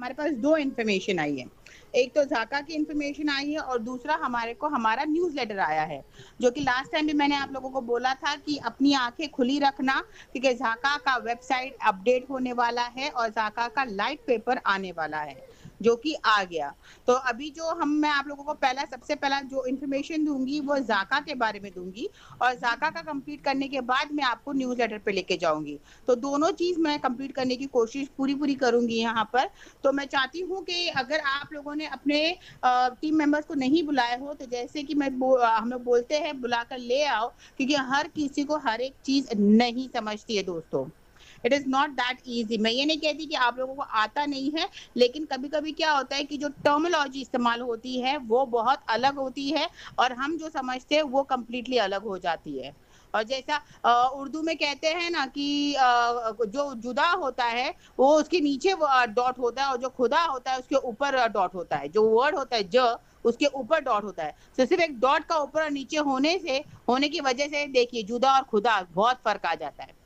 हमारे पास दो इन्फॉर्मेशन आई है। एक तो जाका की इन्फॉर्मेशन आई है और दूसरा हमारे को हमारा न्यूज़लेटर आया है, जो कि लास्ट टाइम भी मैंने आप लोगों को बोला था कि अपनी आंखें खुली रखना, क्योंकि जाका का वेबसाइट अपडेट होने वाला है और जाका का लाइट पेपर आने वाला है, जो कि आ गया। तो अभी जो मैं आप लोगों को सबसे पहला जो इन्फॉर्मेशन दूंगी वो जाका के बारे में दूंगी, और जाका का कंप्लीट करने के बाद मैं आपको न्यूज़लेटर पे लेके जाऊंगी। तो दोनों चीज मैं कंप्लीट करने की कोशिश पूरी करूंगी यहाँ पर। तो मैं चाहती हूँ कि अगर आप लोगों ने अपने टीम मेंबर्स को नहीं बुलाए हो, तो जैसे कि हम लोग बोलते हैं बुलाकर ले आओ, क्योंकि हर किसी को हर एक चीज नहीं समझती है दोस्तों। It is not that easy. मैं ये नहीं कहती कि आप लोगों को आता नहीं है, लेकिन कभी कभी क्या होता है कि जो टर्मिनोलॉजी इस्तेमाल होती है वो बहुत अलग होती है, और हम जो समझते हैं वो कंप्लीटली अलग हो जाती है। और जैसा उर्दू में कहते हैं ना कि जो जुदा होता है वो उसके नीचे डॉट होता है, और जो खुदा होता है उसके ऊपर डॉट होता है। जो वर्ड होता है ज, उसके ऊपर डॉट होता है। तो सिर्फ एक डॉट का ऊपर और नीचे होने की वजह से देखिए जुदा और खुदा बहुत फर्क आ जाता है।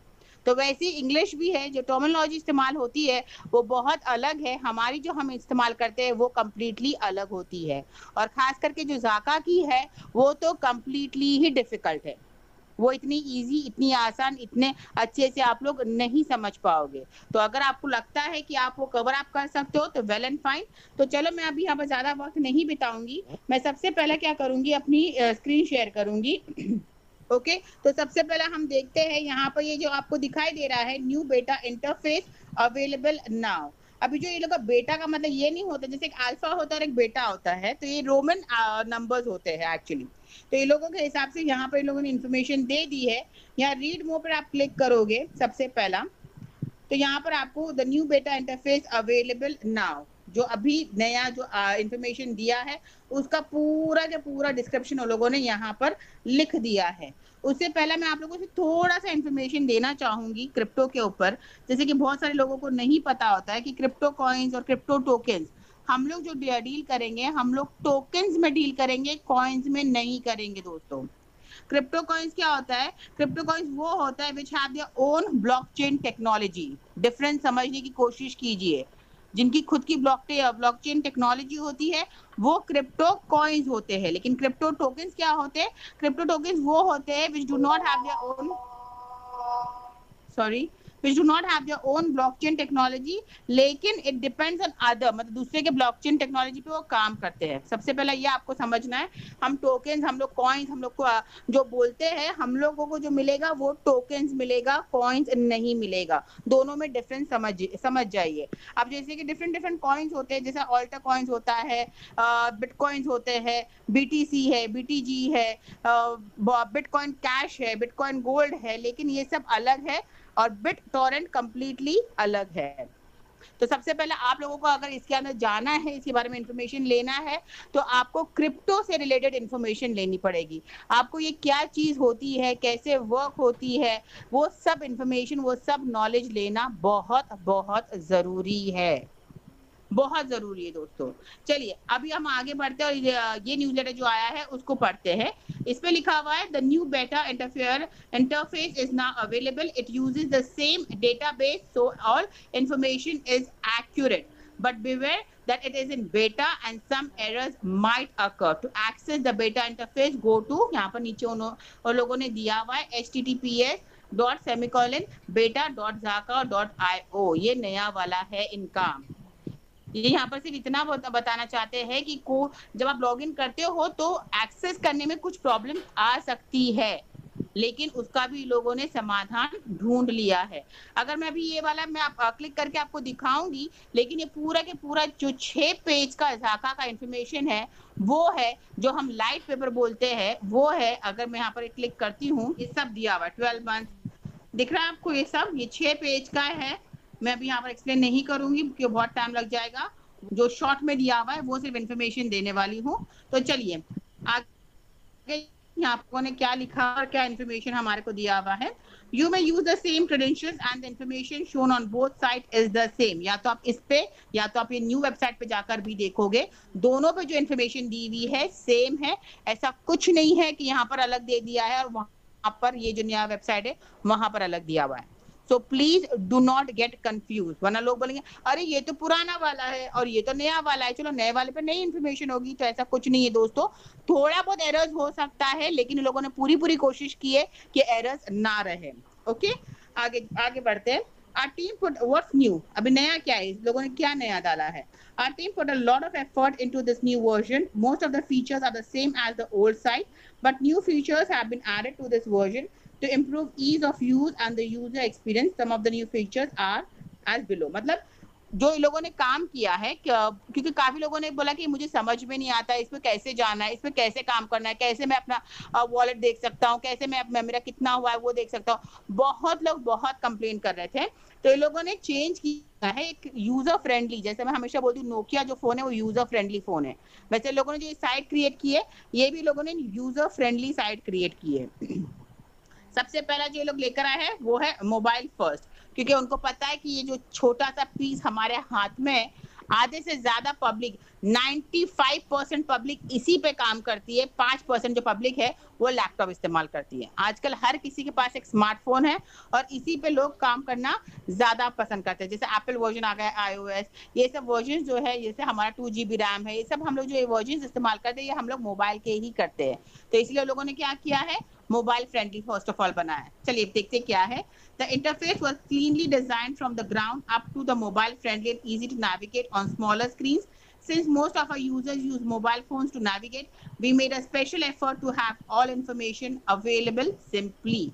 तो वैसे इंग्लिश भी है, जो टर्मिनोलॉजी इस्तेमाल होती है वो बहुत अलग है, हमारी जो हम इस्तेमाल करते हैं वो कम्प्लीटली अलग होती है। और खास करके जो जाका की है वो तो कम्प्लीटली ही डिफिकल्ट है। वो इतनी इजी, इतनी आसान, इतने अच्छे से आप लोग नहीं समझ पाओगे। तो अगर आपको लगता है कि आप वो कवर अप कर सकते हो तो वेल एंड फाइन। तो चलो मैं अभी यहाँ पर ज्यादा वक्त नहीं बिताऊंगी। मैं सबसे पहले क्या करूंगी, अपनी स्क्रीन शेयर करूंगी। ओके, तो सबसे पहले हम देखते हैं यहाँ पर ये जो आपको दिखाई दे रहा है न्यू बेटा इंटरफेस अवेलेबल नाउ। अभी जो ये लोग का बेटा का मतलब ये नहीं होता, जैसे एक अल्फा होता है और एक बेटा होता है, तो ये रोमन नंबर्स होते हैं एक्चुअली। तो ये लोगों के हिसाब से यहाँ पर इन लोगों ने इन्फॉर्मेशन दे दी है। यहाँ रीड मोर पर आप क्लिक करोगे सबसे पहला, तो यहाँ पर आपको द न्यू बेटा इंटरफेस अवेलेबल नाउ, जो अभी नया जो इंफॉर्मेशन दिया है उसका पूरा का पूरा डिस्क्रिप्शन उन लोगों ने यहाँ पर लिख दिया है। उससे पहले मैं आप लोगों से थोड़ा सा इंफॉर्मेशन देना चाहूंगी क्रिप्टो के ऊपर। जैसे कि बहुत सारे लोगों को नहीं पता होता है कि क्रिप्टो कॉइन्स और क्रिप्टो टोकन्स, हम लोग जो डील करेंगे हम लोग टोकन्स में डील करेंगे, कॉइन्स में नहीं करेंगे दोस्तों। क्रिप्टो कॉइन्स क्या होता है? क्रिप्टो कॉइन्स वो होता है which have their own blockchain technology. Difference समझने की कोशिश कीजिए। जिनकी खुद की ब्लॉकचेन टेक्नोलॉजी होती है वो क्रिप्टो कॉइन्स होते हैं। लेकिन क्रिप्टो टोकन्स क्या होते हैं? क्रिप्टो टोकन्स वो होते हैं which do not have their own, sorry, which do not have their own blockchain technology, लेकिन it depends on other, मतलब दूसरे के blockchain technology पे वो काम करते हैं। सबसे पहला ये आपको समझना है। हम टोकन्स, हम लोग कॉइन्स, हम लोग को जो बोलते हैं, हम लोगों को जो मिलेगा वो टोकन्स मिलेगा, कॉइन्स नहीं मिलेगा। दोनों में डिफरेंस समझ जाइए। अब जैसे कि डिफरेंट कॉइन्स होते हैं, जैसे ऑल्टा कॉइन्स होता है, बिटकॉइन्स होते हैं, बीटीसी है, बीटीजी है, बिटकॉइन कैश है, बिटकॉइन गोल्ड है, लेकिन ये सब अलग है। और बिट टोरेंट कंप्लीटली अलग है। तो सबसे पहले आप लोगों को अगर इसके अंदर जाना है, इसके बारे में इंफॉर्मेशन लेना है, तो आपको क्रिप्टो से रिलेटेड इंफॉर्मेशन लेनी पड़ेगी। आपको ये क्या चीज होती है, कैसे वर्क होती है, वो सब इंफॉर्मेशन, वो सब नॉलेज लेना बहुत बहुत जरूरी है, बहुत जरूरी है दोस्तों। चलिए अभी हम आगे बढ़ते हैं और ये न्यूज़लेटर जो आया है उसको पढ़ते हैं। इस पे लिखा हुआ है द न्यू बेटा interface is now available, it uses the same database, so all information is accurate, but beware that it is in beta and some errors might occur. To access the beta interface, go to, यहाँ पर नीचे उन लोगों ने दिया हुआ है https://beta.zaka.io। ये नया वाला है इनका। ये यहाँ पर सिर्फ इतना बताना चाहते हैं कि जब आप लॉगिन करते हो तो एक्सेस करने में कुछ प्रॉब्लम आ सकती है, लेकिन उसका भी लोगों ने समाधान ढूंढ लिया है। अगर मैं अभी ये वाला मैं क्लिक करके आपको दिखाऊंगी, लेकिन ये पूरा के पूरा जो 6 पेज का जाका का इंफॉर्मेशन है वो है जो हम लाइट पेपर बोलते हैं, वो है। अगर मैं यहाँ पर क्लिक करती हूँ, ये सब दिया हुआ 12 मंथ दिख रहा है आपको, ये सब ये 6 पेज का है। मैं अभी यहाँ पर एक्सप्लेन नहीं करूंगी क्योंकि बहुत टाइम लग जाएगा। जो शॉर्ट में दिया हुआ है वो सिर्फ इंफॉर्मेशन देने वाली हूँ। तो चलिए आगे यहाँ ने क्या लिखा और क्या इंफॉर्मेशन हमारे को दिया हुआ है। You may use the same credentials and the information shown on both site is the same. या तो आप इस पे या तो आप ये न्यू वेबसाइट पे जाकर भी देखोगे, दोनों पे जो इंफॉर्मेशन दी हुई है सेम है। ऐसा कुछ नहीं है कि यहाँ पर अलग दे दिया है और वहां पर ये जो नया वेबसाइट है वहां पर अलग दिया हुआ है। So please do not get confuse, वरना लोग बोलेंगे अरे ये तो पुराना वाला है और ये तो नया वाला है, चलो नए वाले पे नई इन्फॉर्मेशन होगी। तो ऐसा कुछ नहीं है दोस्तों, थोड़ा बहुत एरर्स हो सकता है, लेकिन लोगों ने पूरी कोशिश की है कि एरर्स ना रहे। ओके, आगे आगे बढ़ते हैं। Our team put what's new, अभी नया क्या है, लोगों ने क्या नया डाला है। Our team put a lot of effort into this new version. Most of the features are the same as the old site, but new features have been added to this version to improve ease of use and the user experience. Some of the new features are as below, मतलब जो लोगों ने काम किया है, क्योंकि काफी लोगों ने बोला कि मुझे समझ में नहीं आता इसमें कैसे जाना है, इसमें कैसे काम करना है, कैसे मैं अपना वॉलेट देख सकता हूँ, कैसे मैं मेरा कितना हुआ है वो देख सकता हूँ। बहुत लोग बहुत कंप्लेन कर रहे थे, तो ये लोगों ने चेंज किया है एक यूजर फ्रेंडली, जैसे मैं हमेशा बोलती हूँ नोकिया जो फोन है वो यूजर फ्रेंडली फोन है, वैसे लोगों ने जो साइट क्रिएट की है ये भी लोगों ने यूजर फ्रेंडली साइट क्रिएट की है। सबसे पहला जो ये लोग लेकर आए हैं वो है मोबाइल फर्स्ट, क्योंकि उनको पता है कि ये जो छोटा सा पीस हमारे हाथ में, आधे से ज्यादा पब्लिक 95% पब्लिक इसी पे काम करती है, 5% जो पब्लिक है वो लैपटॉप इस्तेमाल करती है। आजकल हर किसी के पास एक स्मार्टफोन है और इसी पे लोग काम करना ज्यादा पसंद करते हैं। जैसे एप्पल वर्जन आ गया, iOS, ये सब वर्जन जो है, जैसे हमारा 2GB रैम है, ये सब हम लोग जो वर्जन इस्तेमाल करते हैं ये हम लोग मोबाइल के ही करते हैं। तो इसलिए लोगों ने क्या किया है, mobile friendly first of all बनाया। चलिए देखते क्या है। The interface was cleanly designed from the ground up to the mobile friendly and easy to navigate on smaller screens. Since most of our users use mobile phones to navigate, we made a special effort to have all information available simply.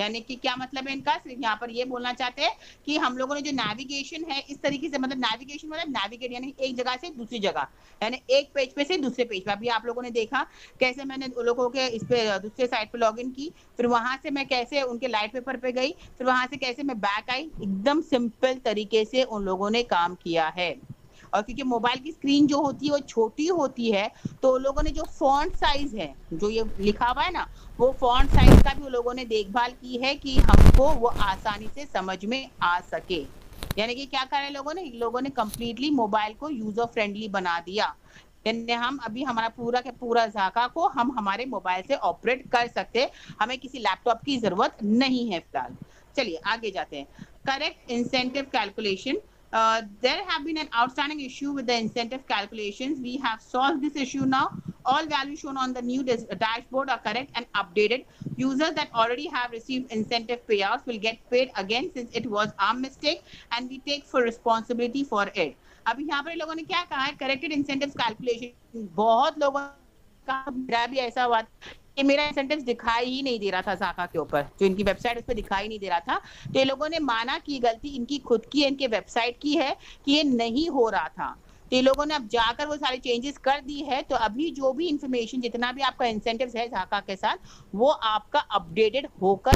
यानी कि क्या मतलब है इनका, यहाँ पर ये बोलना चाहते हैं कि हम लोगों ने जो नेविगेशन है इस तरीके से, मतलब नेविगेशन मतलब नेविगेट यानी एक जगह से दूसरी जगह, यानी एक पेज पे से दूसरे पेज पे। अभी आप लोगों ने देखा कैसे मैंने लोगों के इस पे दूसरे साइट पे लॉगिन की, फिर वहां से मैं कैसे उनके लाइट पेपर पे गई, फिर वहां से कैसे मैं बैक आई, एकदम सिंपल तरीके से उन लोगों ने काम किया है। और क्योंकि मोबाइल की स्क्रीन जो होती है वो छोटी होती है, तो लोगों ने जो फॉन्ट साइज है जो ये लिखा हुआ है ना, वो फॉन्ट साइज का भी लोगों ने देखभाल की है कि हमको वो आसानी से समझ में आ सके। यानी कि क्या कर रहे लोगों ने कंप्लीटली मोबाइल को यूजर फ्रेंडली बना दिया। यानी हम अभी हमारा पूरा के पूरा जाका को हम हमारे मोबाइल से ऑपरेट कर सकते, हमें किसी लैपटॉप की जरूरत नहीं है फिलहाल। चलिए आगे जाते हैं। Correct incentive calculation. There have been an outstanding issue with the incentive calculations. We have solved this issue now. All values shown on the new dashboard are correct and updated. Users that already have received incentive payouts will get paid again since it was our mistake and we take full responsibility for it. अभी यहाँ पर लोगों ने क्या कहा है, corrected incentive calculation. बहुत लोगों का, मेरा भी ऐसा हुआ कि मेरा इंसेंटिव्स दिखाई ही नहीं दे रहा था जाका के ऊपर, जो इनकी वेबसाइट उस पर दिखाई नहीं दे रहा था। तो ये लोगों ने माना कि गलती इनकी खुद की है, इनके वेबसाइट की है कि ये नहीं हो रहा था। तो ये लोगों ने अब जाकर वो सारी चेंजेस कर दी है। तो अभी जो भी इंफॉर्मेशन, जितना भी आपका इंसेंटिव्स है जाका के साथ, वो आपका अपडेटेड होकर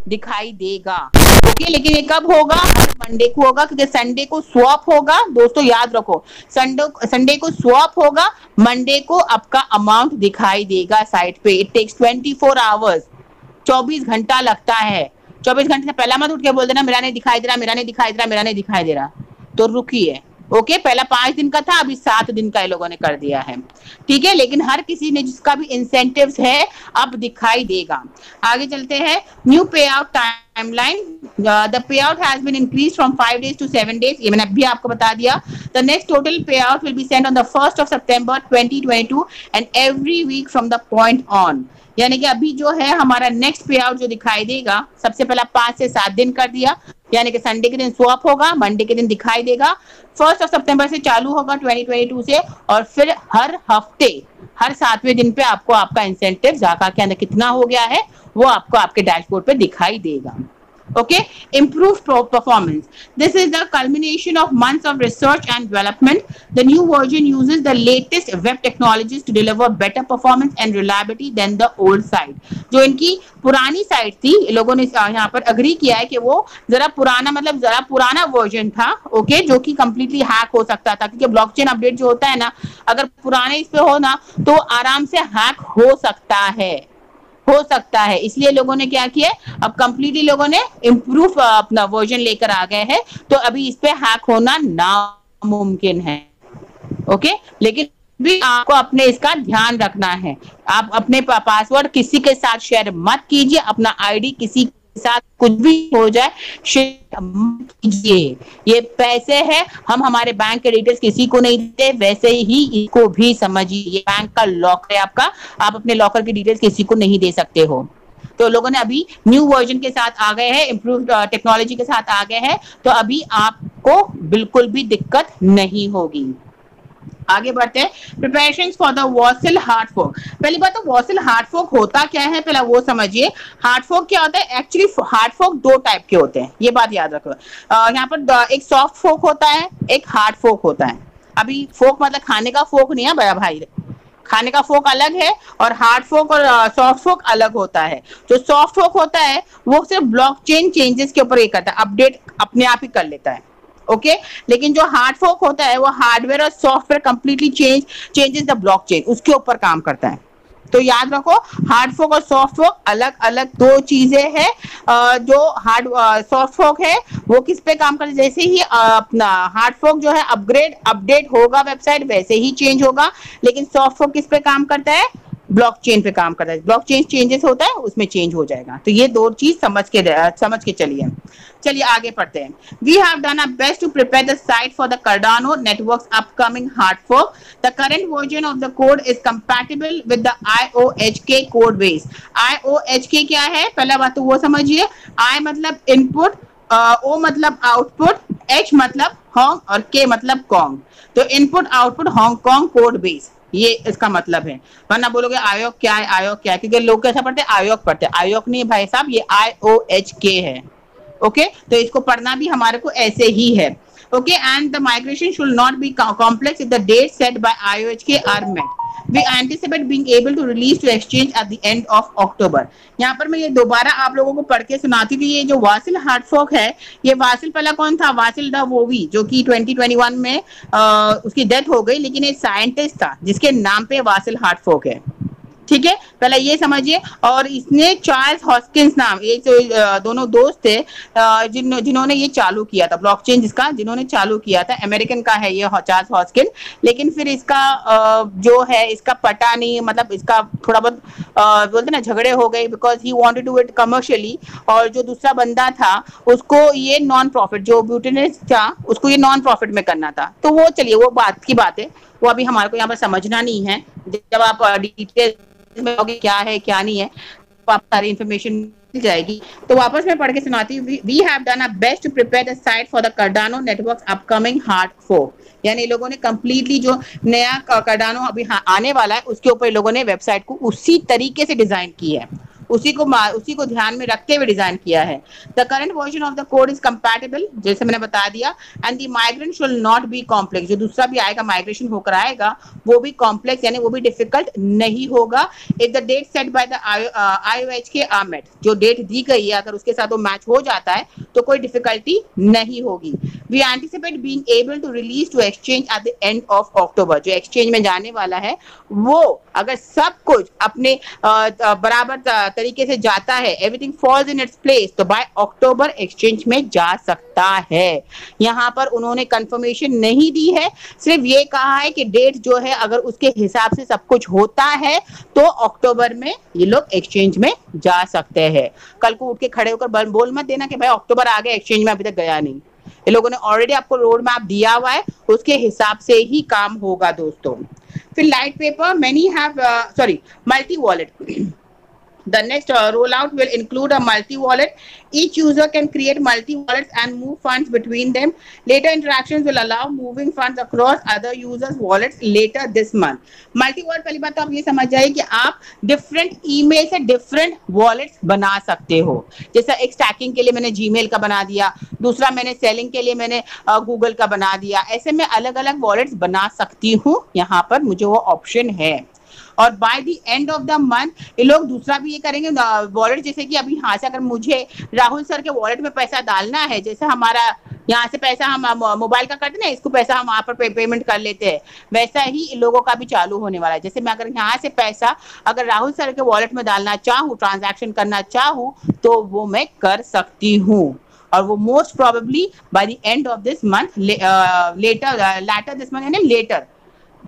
दिखाई देगा। ओके, लेकिन ये कब होगा, हर मंडे को होगा, क्योंकि संडे को स्वैप होगा। दोस्तों याद रखो, संडे को स्वैप होगा, मंडे को आपका अमाउंट दिखाई देगा साइट पे। इट टेक्स 24 आवर्स, 24 घंटा लगता है। 24 घंटे से पहला मत उठ के बोल देना मेरा नहीं दिखाई दे रहा, मेरा नहीं दिखाई दे रहा, मेरा नहीं दिखाई दे रहा। तो रुकिए, ओके, पहला 5 दिन का था, अभी 7 दिन का ये लोगों ने कर दिया है, ठीक है। लेकिन हर किसी ने जिसका भी इंसेंटिव्स है अब दिखाई देगा। आगे चलते हैं। New pay out timeline. The pay out has been increased from 5 days to 7 days। ये मैंने अभी आपको बता दिया। The next total pay out will be sent on the 1st of September 2022 and every week from the point on. यानी कि अभी जो है हमारा नेक्स्ट पे आउट जो दिखाई देगा, सबसे पहला 5 से 7 दिन कर दिया, यानी कि संडे के दिन स्वैप होगा, मंडे के दिन दिखाई देगा। 1st of September से चालू होगा 2022 से, और फिर हर हफ्ते हर 7वें दिन पे आपको आपका इंसेंटिव जाका के अंदर कितना हो गया है वो आपको आपके डैशबोर्ड पे दिखाई देगा। Okay, improved performance. This is the culmination of months of research and development. The new version uses the latest web technologies to deliver better performance and reliability than the old site. जो इनकी पुरानी site थी, लोगों ने यहाँ पर agree किया है कि वो जरा पुराना वर्जन था, ओके, जो कि कंप्लीटली हैक हो सकता था, क्योंकि ब्लॉकचेन अपडेट जो होता है ना, अगर पुराने इस पे हो ना तो आराम से हैक हो सकता है। इसलिए लोगों ने क्या किया, अब कंप्लीटली लोगों ने इम्प्रूव अपना वर्जन लेकर आ गए हैं, तो अभी इस पे हैक होना नामुमकिन है, ओके। लेकिन भी आपको अपने इसका ध्यान रखना है, आप अपने पासवर्ड किसी के साथ शेयर मत कीजिए, अपना आईडी किसी साथ कुछ भी हो जाए शेयर मत कीजिए। ये पैसे है, हम हमारे बैंक के डिटेल्स किसी को नहीं देते, वैसे ही इसको भी समझिए, ये बैंक का लॉकर है आपका, आप अपने लॉकर की डिटेल्स किसी को नहीं दे सकते हो। तो लोगों ने अभी न्यू वर्जन के साथ आ गए हैं, इम्प्रूव टेक्नोलॉजी के साथ आ गए हैं, तो अभी आपको बिल्कुल भी दिक्कत नहीं होगी। आगे बढ़ते हैं, प्रिपरेशंस फॉर द वॉसिल हार्ड फोक। पहली बात तो वॉसिल हार्ड फोक होता क्या है, पहले वो समझिए। हार्ड फोक क्या होता है? एक्चुअली हार्ड फोक दो टाइप के होते हैं, ये बात याद रखो। यहाँ पर एक सॉफ्ट फोक होता है, एक हार्ड फोक होता है। अभी फोक मतलब खाने का फोक नहीं है बड़ा भाई, खाने का फोक अलग है और हार्ड फोक और सॉफ्ट फोक अलग होता है। जो सॉफ्ट फोक होता है वो सिर्फ ब्लॉकचेन चेंजेस के ऊपर ये करता है, अपडेट अपने आप ही कर लेता है, ओके। लेकिन जो हार्ड फोक होता है वो हार्डवेयर और software completely changes the blockchain, उसके ऊपर काम करता है। तो याद रखो, हार्ड फोक और सॉफ्ट फोक अलग अलग दो चीजें हैं। जो सॉफ्ट फोक है वो किस पे काम करता है, जैसे ही अपना हार्ड फोक जो है अपडेट होगा वेबसाइट वैसे ही चेंज होगा, लेकिन सॉफ्ट फोक किस पे काम करता है? ब्लॉकचेन पे काम करता है। ब्लॉकचेन चेंजेस होता है उसमें चेंज हो जाएगा। तो ये दो चीज समझ के चलिए आगे पढ़ते हैं। We have done our best to prepare the site for the Cardano networks upcoming hard fork. The current version of the code is compatible with the IOHK code base. IOHK क्या है? पहला बात तो वो समझिए। I मतलब input, O मतलब output, H मतलब होंग और K मतलब कॉन्ग। तो input output Hong Kong code base, ये इसका मतलब है। वरना बोलोगे आयोग क्या है, आयोग क्या है, क्योंकि लोग कैसा पढ़ते हैं? आयोग पढ़ते हैं। आयोग नहीं भाई साहब, ये IOHK है, ओके। तो इसको पढ़ना भी हमारे को ऐसे ही है, okay. And the migration should not be complex if the date set by IOHK are met. We anticipate being able to release to exchange at the end of October। यहाँ पर मैं ये दोबारा आप लोगों को पढ़ के सुनाती थी। ये जो वासिल हार्ड फोक है, ये वासिल पहला कौन था? वासिल द वोवी, जो कि 2021 में उसकी डेथ हो गई, लेकिन एक साइंटिस्ट था जिसके नाम पे वासिल हार्ड फोक है, ठीक है। पहले ये समझिए। और इसने चार्ल्स हॉस्किंस नाम, ये जो दोनों दोस्त थे जिन्होंने ये चालू किया था ब्लॉकचेन, जिन्होंने चालू किया था, अमेरिकन का है ये चार्ल्स हॉस्किन। लेकिन फिर इसका जो है इसका पता नहीं, मतलब इसका थोड़ा बहुत बोलते ना झगड़े हो गए, because he wanted to do it commercially. और जो दूसरा बंदा था उसको ये नॉन प्रॉफिट, जो ब्यूटिनिस्ट था उसको ये नॉन प्रॉफिट में करना था। तो वो चलिए वो बात की बात है, वो अभी हमारे को यहाँ पर समझना नहीं है। जब आप डिटेल में क्या है क्या नहीं है तो आप सारी इंफॉर्मेशन मिल जाएगी। तो वापस मैं पढ़ के सुनाती हूँ। We have done our best to prepare the site for the Cardano networks upcoming hard fork. यानी लोगों ने कंप्लीटली जो नया कार्डानो अभी आने वाला है उसके ऊपर लोगों ने वेबसाइट को उसी तरीके से डिजाइन की है, उसी को ध्यान में रखते हुए डिजाइन किया है। The current version of the code is compatible, जैसे मैंने बता दिया। And the migration should not be complex, जो दूसरा भी आएगा माइग्रेशन होकर आएगा वो भी कॉम्प्लेक्स यानी वो भी डिफिकल्ट नहीं होगा। If the date set by the IOHK are met, जो डेट दी गई है अगर उसके साथ वो मैच हो जाता है तो कोई डिफिकल्टी नहीं होगी। We anticipate being able to release to exchange at the end of October. जो एक्सचेंज में जाने वाला है वो अगर सब कुछ अपने बराबर तरीके से जाता है, everything falls in its place, तो बाय अक्टूबर एक्सचेंज में जा सकता है। यहाँ पर उन्होंने कंफर्मेशन नहीं दी है, सिर्फ ये कहा है कि डेट जो है अगर उसके हिसाब से सब कुछ होता है तो अक्टूबर में ये लोग एक्सचेंज में जा सकते हैं। कल को उठ के खड़े होकर बोल मत देना कि भाई अक्टूबर आ गया एक्सचेंज में अभी तक गया नहीं। ये लोगों ने ऑलरेडी आपको रोड मैप दिया हुआ है, उसके हिसाब से ही काम होगा दोस्तों। फिर light paper, many have multi wallet। The next rollout will include a multi-wallet. Each user can create multi-wallets and move funds between them. Later interactions will allow moving funds across other users' wallets later this month. Multi-wallet पहली बात तो आप ये समझ जाइए कि आप different email से different wallets बना सकते हो। जैसा एक stacking के लिए मैंने Gmail का बना दिया, दूसरा मैंने selling के लिए मैंने Google का बना दिया। ऐसे मैं अलग अलग wallets बना सकती हूँ, यहाँ पर मुझे वो option है। और bye the end of the month ये लोग दूसरा भी ये करेंगे वॉलेट, जैसे कि अभी यहाँ से अगर मुझे राहुल सर के वॉलेट में पैसा डालना है, जैसे हमारा यहाँ से पैसा हम मोबाइल का करते हैं, इसको पैसा हम वहाँ पर पेमेंट कर लेते हैं, वैसा ही इन लोगों का भी चालू होने वाला है। जैसे मैं अगर यहाँ से पैसा अगर राहुल सर के वॉलेट में डालना चाहूँ, ट्रांजैक्शन करना चाहूँ, तो वो मैं कर सकती हूँ। और वो most probably by the end of this month, later this month यानी लेटर,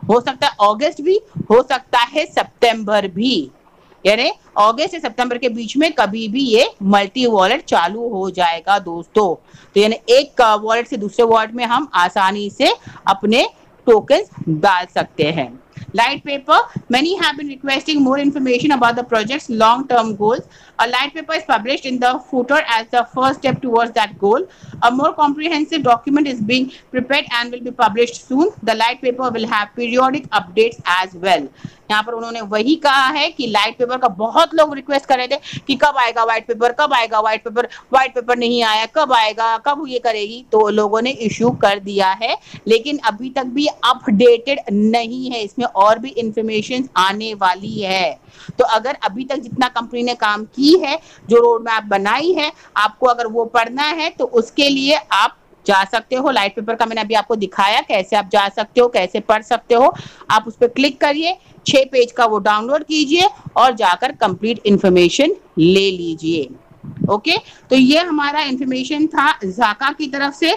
हो सकता है अगस्त भी, हो सकता है सितंबर भी। यानी अगस्त से सितंबर के बीच में कभी भी ये मल्टी वॉलेट चालू हो जाएगा दोस्तों। तो यानी एक वॉलेट से दूसरे वॉलेट में हम आसानी से अपने टोकन्स डाल सकते हैं। Light paper, many have been requesting more information about the project's long-term goals. A light paper is published in the footer as the first step towards that goal. A more comprehensive document is being prepared and will be published soon. The light paper will have periodic updates as well. यहाँ पर उन्होंने वही कहा है कि light paper का बहुत लोग रिक्वेस्ट कर रहे थे कि कब आएगा व्हाइट पेपर, कब आएगा व्हाइट पेपर नहीं आया, कब आएगा, कब ये करेगी। तो लोगों ने इश्यू कर दिया है, लेकिन अभी तक भी अपडेटेड नहीं है, इसमें और भी इंफॉर्मेशन आने वाली है। तो अगर अभी तक जितना कंपनी ने काम की है, जो रोड मैप बनाई है, आपको अगर वो पढ़ना है तो उसके लिए आप जा सकते हो। लाइट पेपर का मैंने अभी आपको दिखाया कैसे आप जा सकते हो, कैसे पढ़ सकते हो। आप उस पर क्लिक करिए, 6 पेज का वो डाउनलोड कीजिए और जाकर कंप्लीट इंफॉर्मेशन ले लीजिए। ओके, तो ये हमारा इंफॉर्मेशन था जाका की तरफ से।